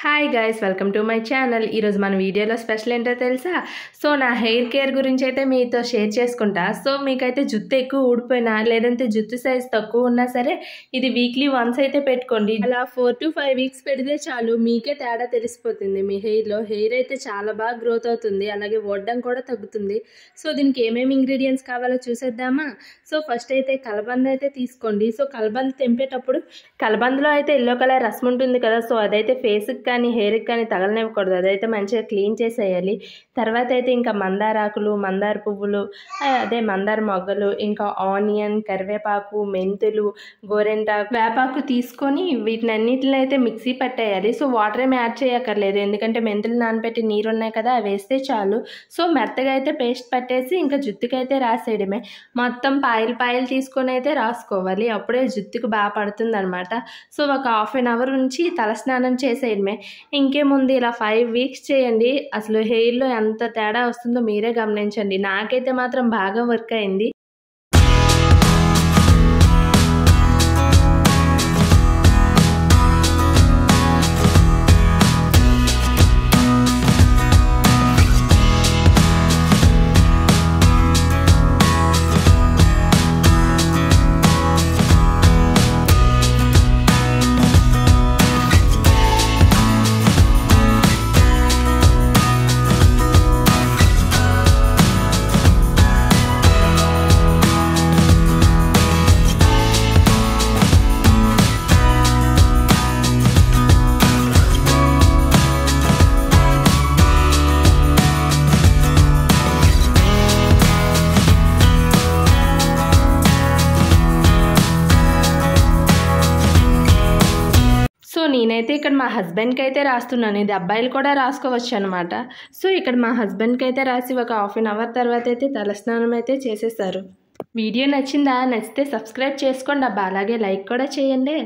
Hi guys, welcome to my channel. ఈరోజు మన వీడియోలో స్పెషల్ ఏంటో తెలుసా? సో నా హెయిర్ కేర్ గురించి అయితే మీతో షేర్ చేసుకుంటా. సో మీకైతే జుట్టు ఎక్కువ ఊడిపోయినా లేదంటే జుట్టు సైజ్ తక్కువ ఉన్నా సరే ఇది వీక్లీ వన్స్ అయితే పెట్టుకోండి. అలా 4 to 5 వీక్స్ పెడితే చాలు, మీకే తేడా తెలిసిపోతుంది. మీ హెయిర్లో హెయిర్ అయితే చాలా బాగా గ్రోత్ అవుతుంది, అలాగే వడ్డం కూడా తగ్గుతుంది. సో దీనికి ఏమేమి ఇంగ్రీడియంట్స్ కావాలో చూసేద్దామా? సో ఫస్ట్ అయితే కలబంద అయితే తీసుకోండి. సో కలబంద తెంపేటప్పుడు కలబందలో అయితే ఎల్లో కలర్ రసం ఉంటుంది కదా, సో అదైతే ఫేస్కి కానీ హెయిర్కి కానీ తగలనివ్వకూడదు. అదైతే మంచిగా క్లీన్ చేసేయాలి. తర్వాత అయితే ఇంకా మందారాకులు, మందార పువ్వులు, అదే మందార మొగ్గలు, ఇంకా ఆనియన్, కరివేపాకు, మెంతులు, గోరెంటాకు, వేపాకు తీసుకొని వీటిని అన్నిటిని అయితే మిక్సీ పట్టేయాలి. సో వాటర్ ఏమి యాడ్ చేయక్కర్లేదు, ఎందుకంటే మెంతులు నానబెట్టి నీరు ఉన్నాయి కదా, అవి వేస్తే చాలు. సో మెత్తగా అయితే పేస్ట్ పట్టేసి ఇంకా జుట్టుకైతే రాసేయడమే. మొత్తం పాయలు తీసుకొని అయితే రాసుకోవాలి, అప్పుడే జుట్టుకు బాగా పడుతుంది అనమాట. సో ఒక హాఫ్ అన్ అవర్ నుంచి తలస్నానం చేసేయడమే. ఇంకేముంది, ఇలా 5 వీక్స్ చేయండి. అసలు హెయిర్లో ఎంత తేడా వస్తుందో మీరే గమనించండి. నాకైతే మాత్రం బాగా వర్క్ అయింది. సో నేనైతే ఇక్కడ మా హస్బెండ్కి అయితే రాస్తున్నాను. ఇది అబ్బాయిలు కూడా రాసుకోవచ్చు అనమాట. సో ఇక్కడ మా హస్బెండ్కి అయితే రాసి ఒక హాఫ్ అన్ అవర్ తర్వాత అయితే తలస్నానం అయితే చేసేసారు. వీడియో నచ్చిందా? నచ్చితే సబ్స్క్రైబ్ చేసుకోండి అబ్బా, అలాగే లైక్ కూడా చేయండి.